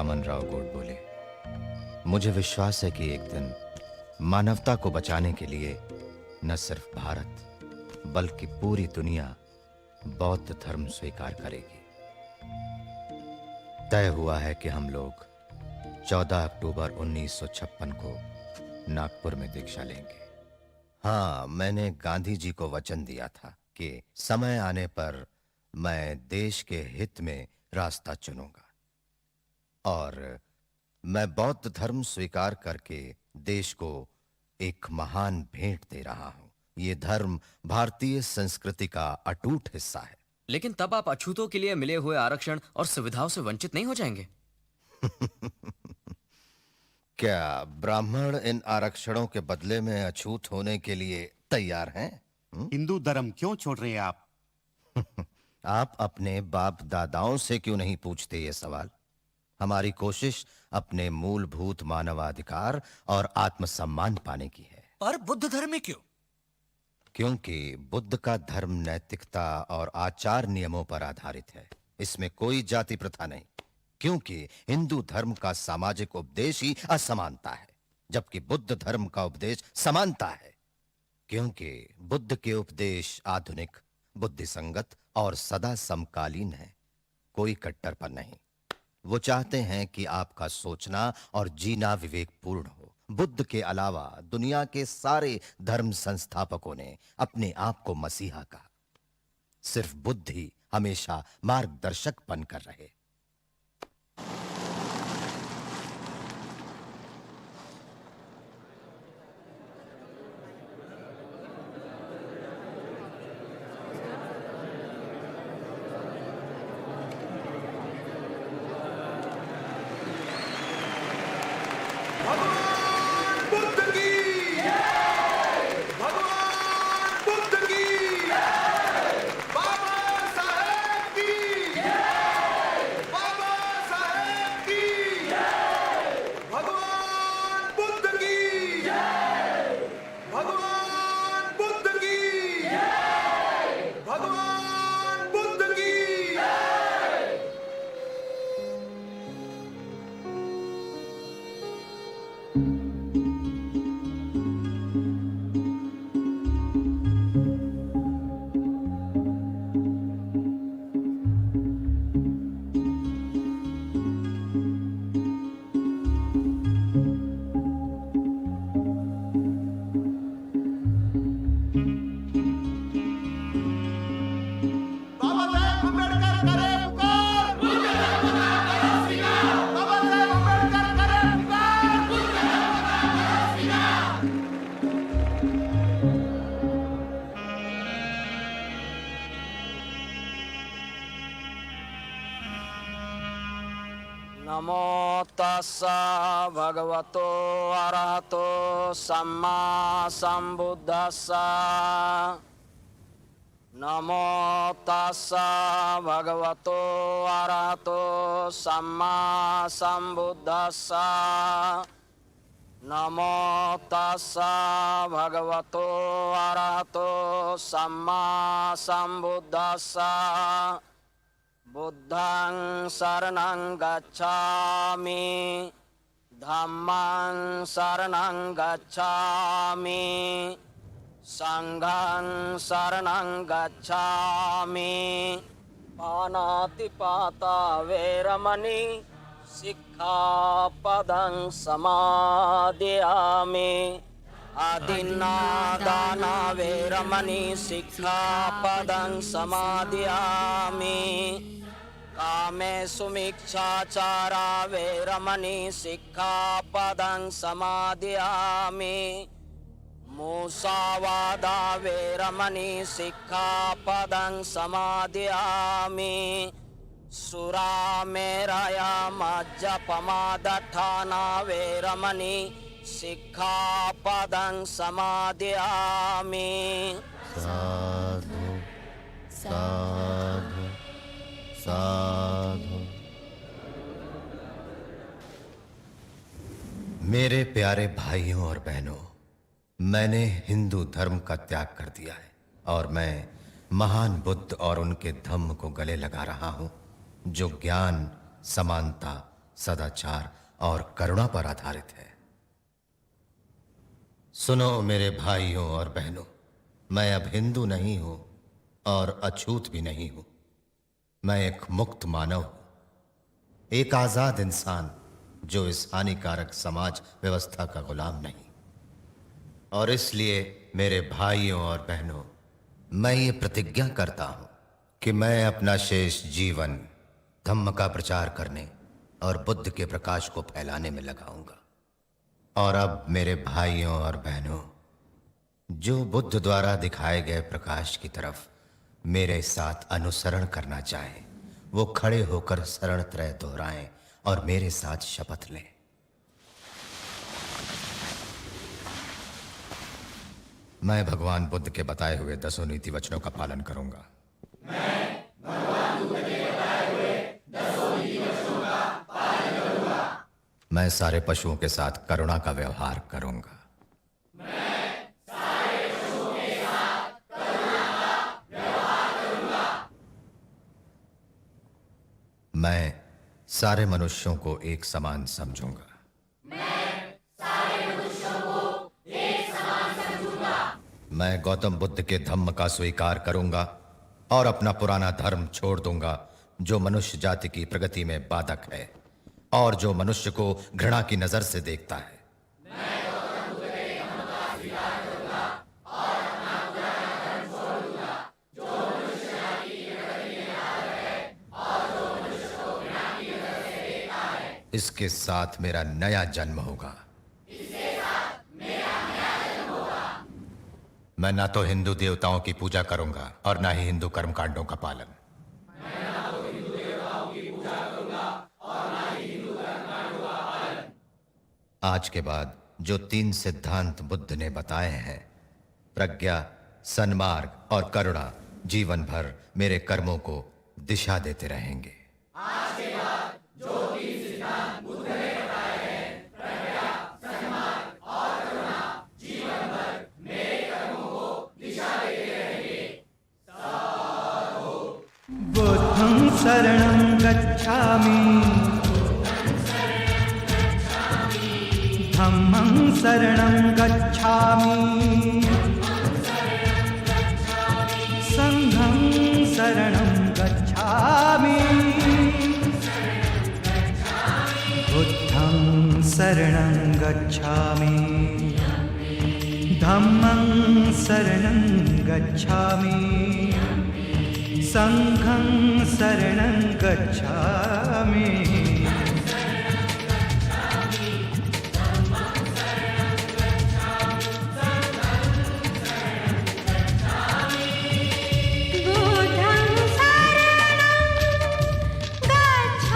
वामन राव गोड बोले, मुझे विश्वास है कि एक दिन मानवता को बचाने के लिए न सिर्फ भारत बल्कि पूरी दुनिया बौद्ध धर्म स्वीकार करेगी। तय हुआ है कि हम लोग 14 अक्टूबर 1956 को नागपुर में दीक्षा लेंगे। हाँ, मैंने गांधी जी को वचन दिया था कि समय आने पर मैं देश के हित में रास्ता चुनूंगा और मैं बौद्ध धर्म स्वीकार करके देश को एक महान भेंट दे रहा हूं। ये धर्म भारतीय संस्कृति का अटूट हिस्सा है। लेकिन तब आप अछूतों के लिए मिले हुए आरक्षण और सुविधाओं से वंचित नहीं हो जाएंगे? क्या ब्राह्मण इन आरक्षणों के बदले में अछूत होने के लिए तैयार हैं? हिंदू धर्म क्यों छोड़ रहे हैं आप? आप अपने बाप दादाओं से क्यों नहीं पूछते ये सवाल? हमारी कोशिश अपने मूलभूत मानवाधिकार और आत्मसम्मान पाने की है। पर बुद्ध धर्म में क्यों? क्योंकि बुद्ध का धर्म नैतिकता और आचार नियमों पर आधारित है। इसमें कोई जाति प्रथा नहीं। क्योंकि हिंदू धर्म का सामाजिक उपदेश ही असमानता है, जबकि बुद्ध धर्म का उपदेश समानता है। क्योंकि बुद्ध के उपदेश आधुनिक, बुद्धिसंगत और सदा समकालीन है, कोई कट्टरपन नहीं। वो चाहते हैं कि आपका सोचना और जीना विवेकपूर्ण हो। बुद्ध के अलावा दुनिया के सारे धर्म संस्थापकों ने अपने आप को मसीहा कहा। सिर्फ बुद्ध ही हमेशा मार्गदर्शक बनकर रहे। नमो तस्सा भगवतो अरहतो सम्मा संबुद्धस्सा। नमो तस्सा भगवतो अरहतो सम्मा संबुद्धस्सा। नमो तस्सा भगवतो अरहतो सम्मा संबुद्धस्सा। बुद्धं शरणं गच्छामि, धम्मं शरणं गच्छामि, संघं शरणं गच्छामि। पानातिपाता वैरमणि सिक्खापदं समादयामि। आदिन्नादाना वैरमणि सिक्खापदं समादयामि। कामेषु मिच्छाचारा वैरमणि सिक्खापदं समादयामि। मूसावादा वैरमणि सिक्खापदं समादयामि। सुरामेरया मज्जपमादठाना वैरमणि सिक्खापदं समादयामि। साधु साधु साधु। मेरे प्यारे भाइयों और बहनों, मैंने हिंदू धर्म का त्याग कर दिया है और मैं महान बुद्ध और उनके धम्म को गले लगा रहा हूं, जो ज्ञान, समानता सदाचार और करुणा पर आधारित है। सुनो मेरे भाइयों और बहनों, मैं अब हिंदू नहीं हूं और अछूत भी नहीं हूं। मैं एक मुक्त मानव हूं, एक आजाद इंसान जो इस हानिकारक समाज व्यवस्था का गुलाम नहीं। और इसलिए मेरे भाइयों और बहनों, मैं ये प्रतिज्ञा करता हूं कि मैं अपना शेष जीवन धम्म का प्रचार करने और बुद्ध के प्रकाश को फैलाने में लगाऊंगा। और अब मेरे भाइयों और बहनों, जो बुद्ध द्वारा दिखाए गए प्रकाश की तरफ मेरे साथ अनुसरण करना चाहें, वो खड़े होकर शरण त्रय दोहराएं और मेरे साथ शपथ लें। मैं भगवान बुद्ध के बताए हुए 10 नीति वचनों का पालन करूंगा। मैं सारे पशुओं के साथ करुणा का व्यवहार करूंगा। मैं सारे मनुष्यों को एक समान समझूंगा। मैं गौतम बुद्ध के धम्म का स्वीकार करूंगा और अपना पुराना धर्म छोड़ दूंगा, जो मनुष्य जाति की प्रगति में बाधक है और जो मनुष्य को घृणा की नजर से देखता है। इसके साथ मेरा नया जन्म होगा। मैं ना तो हिंदू देवताओं की पूजा करूंगा और ना ही हिंदू कर्मकांडों का पालन। आज के बाद जो 3 सिद्धांत बुद्ध ने बताए हैं, प्रज्ञा, सन्मार्ग और करुणा, जीवन भर मेरे कर्मों को दिशा देते रहेंगे। बुद्धं शरणं गच्छामि, धम्मं शरणं गच्छामि, संघं शरणं गच्छामि, बुद्धं शरणं गच्छामि, धम्मं शरणं गच्छामि, संघं शरणं गच्छामि।